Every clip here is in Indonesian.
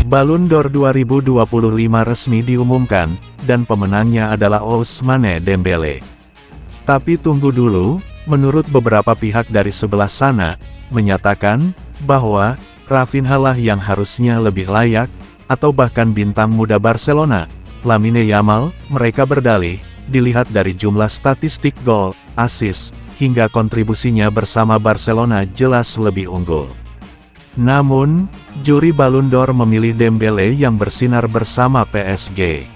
Ballon d'Or 2025 resmi diumumkan, dan pemenangnya adalah Ousmane Dembélé. Tapi tunggu dulu, menurut beberapa pihak dari sebelah sana, menyatakan bahwa Rafinha lah yang harusnya lebih layak, atau bahkan bintang muda Barcelona, Lamine Yamal. Mereka berdalih, dilihat dari jumlah statistik gol, assist, hingga kontribusinya bersama Barcelona jelas lebih unggul. Namun, juri Ballon d'Or memilih Dembélé yang bersinar bersama PSG.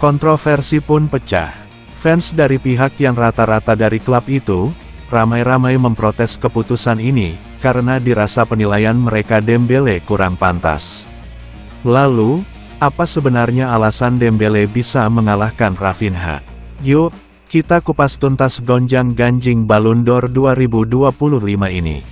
Kontroversi pun pecah. Fans dari pihak yang rata-rata dari klub itu, ramai-ramai memprotes keputusan ini, karena dirasa penilaian mereka Dembélé kurang pantas. Lalu, apa sebenarnya alasan Dembélé bisa mengalahkan Rafinha? Yuk, kita kupas tuntas gonjang-ganjing Ballon d'Or 2025 ini.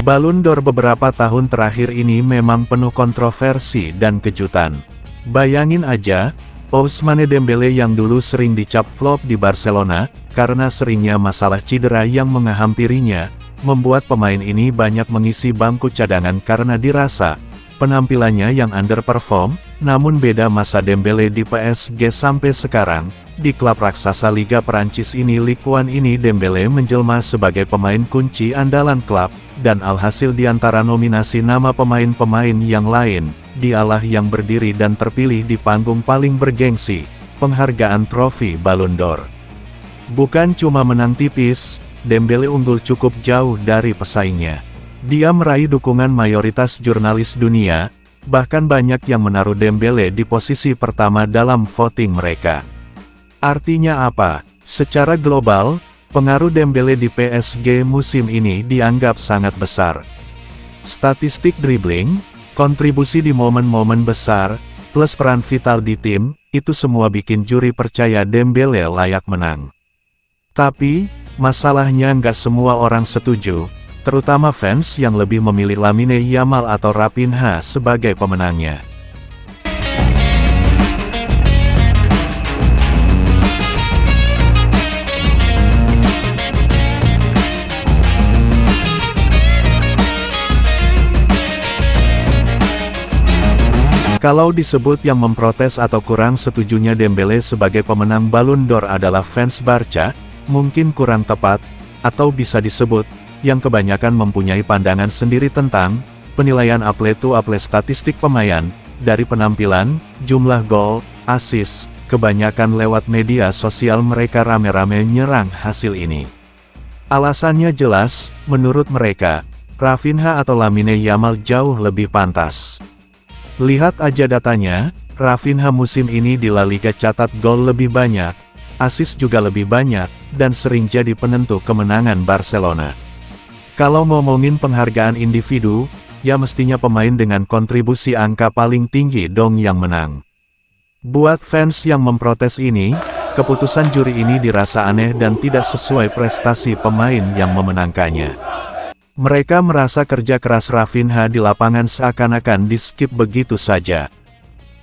Ballon d'Or beberapa tahun terakhir ini memang penuh kontroversi dan kejutan. Bayangin aja, Ousmane Dembélé yang dulu sering dicap flop di Barcelona, karena seringnya masalah cedera yang menghampirinya, membuat pemain ini banyak mengisi bangku cadangan karena dirasa penampilannya yang underperform. Namun beda masa Dembélé di PSG sampai sekarang, di klub raksasa Liga Perancis ini Ligue 1 ini Dembélé menjelma sebagai pemain kunci andalan klub, dan alhasil di antara nominasi nama pemain-pemain yang lain, dialah yang berdiri dan terpilih di panggung paling bergengsi, penghargaan trofi Ballon d'Or. Bukan cuma menang tipis, Dembélé unggul cukup jauh dari pesaingnya. Dia meraih dukungan mayoritas jurnalis dunia, bahkan banyak yang menaruh Dembélé di posisi pertama dalam voting mereka. Artinya apa? Secara global, pengaruh Dembélé di PSG musim ini dianggap sangat besar. Statistik dribbling, kontribusi di momen-momen besar, plus peran vital di tim, itu semua bikin juri percaya Dembélé layak menang. Tapi, masalahnya nggak semua orang setuju, terutama fans yang lebih memilih Lamine Yamal atau Rafinha sebagai pemenangnya. Kalau disebut yang memprotes atau kurang setujunya Dembélé sebagai pemenang Ballon d'Or adalah fans Barca, mungkin kurang tepat, atau bisa disebut yang kebanyakan mempunyai pandangan sendiri tentang penilaian apple-to-apple statistik pemain, dari penampilan, jumlah gol, assist, kebanyakan lewat media sosial mereka rame-rame nyerang hasil ini. Alasannya jelas, menurut mereka, Rafinha atau Lamine Yamal jauh lebih pantas. Lihat aja datanya, Rafinha musim ini di La Liga catat gol lebih banyak, assist juga lebih banyak, dan sering jadi penentu kemenangan Barcelona. Kalau ngomongin penghargaan individu, ya mestinya pemain dengan kontribusi angka paling tinggi dong yang menang. Buat fans yang memprotes ini, keputusan juri ini dirasa aneh dan tidak sesuai prestasi pemain yang memenangkannya. Mereka merasa kerja keras Rafinha di lapangan seakan-akan di-skip begitu saja.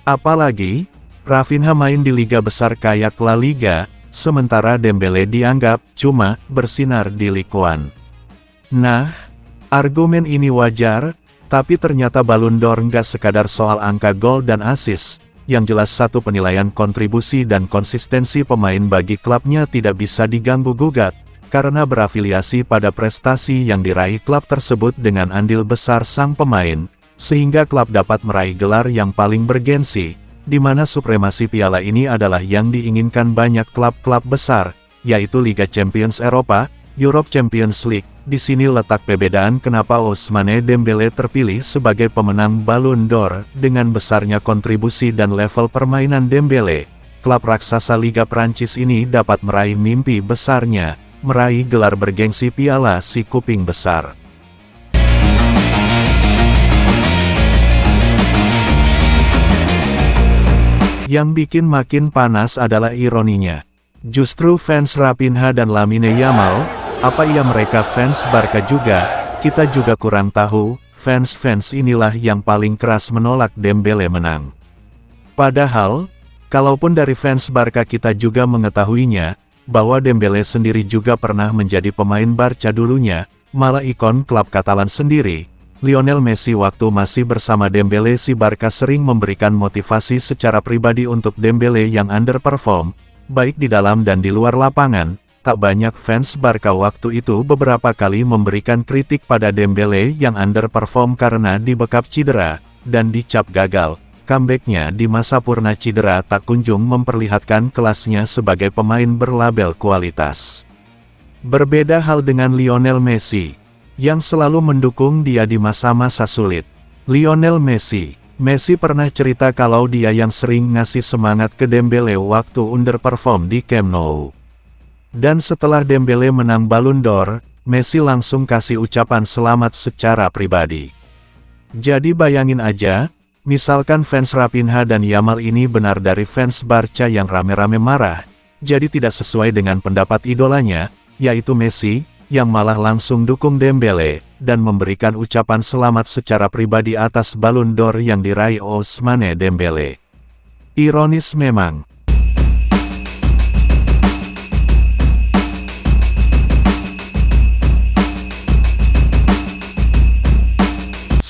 Apalagi, Rafinha main di liga besar kayak La Liga, sementara Dembélé dianggap cuma bersinar di Ligue 1. Nah, argumen ini wajar, tapi ternyata Ballon d'Or nggak sekadar soal angka gol dan assist, yang jelas satu penilaian kontribusi dan konsistensi pemain bagi klubnya tidak bisa diganggu-gugat, karena berafiliasi pada prestasi yang diraih klub tersebut dengan andil besar sang pemain, sehingga klub dapat meraih gelar yang paling bergensi, di mana supremasi piala ini adalah yang diinginkan banyak klub-klub besar, yaitu Liga Champions Eropa, Europe Champions League. Di sini letak perbedaan kenapa Ousmane Dembélé terpilih sebagai pemenang Ballon d'Or. Dengan besarnya kontribusi dan level permainan Dembélé, klub raksasa Liga Prancis ini dapat meraih mimpi besarnya, meraih gelar bergengsi Piala Si Kuping Besar. Yang bikin makin panas adalah ironinya. Justru fans Rafinha dan Lamine Yamal, apa iya mereka fans Barca juga? Kita juga kurang tahu, fans-fans inilah yang paling keras menolak Dembélé menang. Padahal, Kalaupun dari fans Barca kita juga mengetahuinya, bahwa Dembele sendiri juga pernah menjadi pemain Barca dulunya, malah ikon klub Katalan sendiri. Lionel Messi waktu masih bersama Dembele si Barca sering memberikan motivasi secara pribadi untuk Dembele yang underperform, baik di dalam dan di luar lapangan. Tak banyak fans Barca waktu itu beberapa kali memberikan kritik pada Dembele yang underperform karena dibekap cedera, dan dicap gagal. Comeback-nya di masa purna cedera tak kunjung memperlihatkan kelasnya sebagai pemain berlabel kualitas. Berbeda hal dengan Lionel Messi, yang selalu mendukung dia di masa-masa sulit. Lionel Messi pernah cerita kalau dia yang sering ngasih semangat ke Dembele waktu underperform di Camp Nou. Dan setelah Dembele menang Ballon d'Or, Messi langsung kasih ucapan selamat secara pribadi. Jadi bayangin aja, misalkan fans Raphinha dan Yamal ini benar dari fans Barca yang rame-rame marah, jadi tidak sesuai dengan pendapat idolanya, yaitu Messi, yang malah langsung dukung Dembele, dan memberikan ucapan selamat secara pribadi atas Ballon d'Or yang diraih Ousmane Dembele. Ironis memang.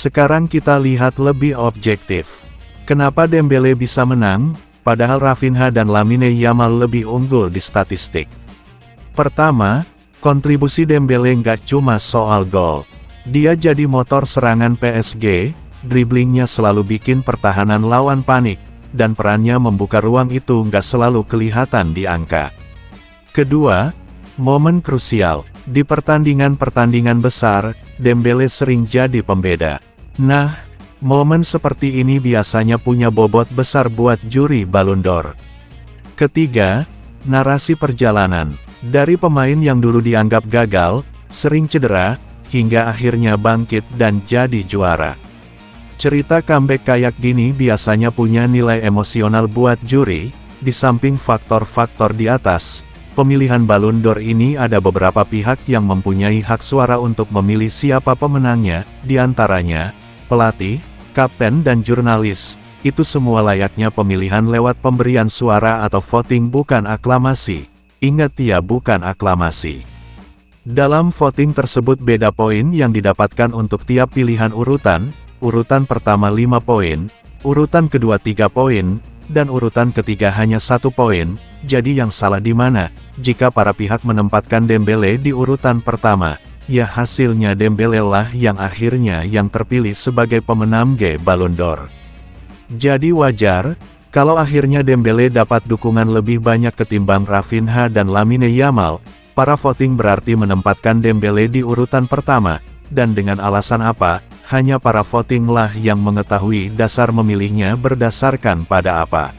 Sekarang kita lihat lebih objektif. Kenapa Dembele bisa menang, padahal Raphinha dan Lamine Yamal lebih unggul di statistik? Pertama, kontribusi Dembele nggak cuma soal gol. Dia jadi motor serangan PSG, driblingnya selalu bikin pertahanan lawan panik, dan perannya membuka ruang itu nggak selalu kelihatan di angka. Kedua, momen krusial. Di pertandingan-pertandingan besar, Dembele sering jadi pembeda. Nah, momen seperti ini biasanya punya bobot besar buat juri Ballon d'Or. Ketiga, narasi perjalanan. Dari pemain yang dulu dianggap gagal, sering cedera, hingga akhirnya bangkit dan jadi juara. Cerita comeback kayak gini biasanya punya nilai emosional buat juri. Di samping faktor-faktor di atas, pemilihan Ballon d'Or ini ada beberapa pihak yang mempunyai hak suara untuk memilih siapa pemenangnya, diantaranya pelatih, kapten dan jurnalis. Itu semua layaknya pemilihan lewat pemberian suara atau voting bukan aklamasi. Ingat ya, bukan aklamasi. Dalam voting tersebut beda poin yang didapatkan untuk tiap pilihan urutan. Urutan pertama 5 poin, urutan kedua 3 poin, dan urutan ketiga hanya 1 poin. Jadi yang salah di mana? Jika para pihak menempatkan Dembele di urutan pertama, ya hasilnya Dembele lah yang akhirnya yang terpilih sebagai pemenang Ballon d'Or. Jadi wajar, kalau akhirnya Dembele dapat dukungan lebih banyak ketimbang Raphinha dan Lamine Yamal. Para voting berarti menempatkan Dembele di urutan pertama, dan dengan alasan apa? Hanya para voting lah yang mengetahui dasar memilihnya berdasarkan pada apa.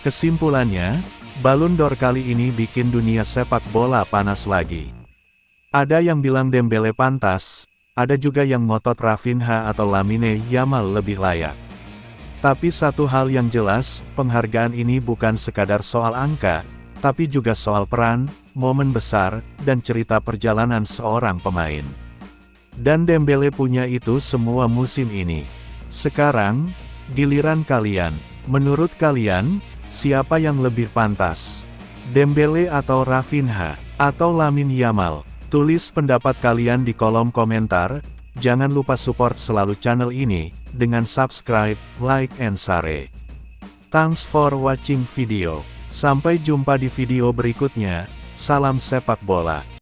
Kesimpulannya, Ballon d'Or kali ini bikin dunia sepak bola panas lagi. Ada yang bilang Dembele pantas, ada juga yang ngotot Raphinha atau Lamine Yamal lebih layak. Tapi satu hal yang jelas, penghargaan ini bukan sekadar soal angka, tapi juga soal peran, momen besar, dan cerita perjalanan seorang pemain. Dan Dembele punya itu semua musim ini. Sekarang, giliran kalian. Menurut kalian, siapa yang lebih pantas? Dembele atau Raphinha? Atau Lamine Yamal? Tulis pendapat kalian di kolom komentar. Jangan lupa support selalu channel ini, dengan subscribe, like and share. Thanks for watching video. Sampai jumpa di video berikutnya. Salam sepak bola.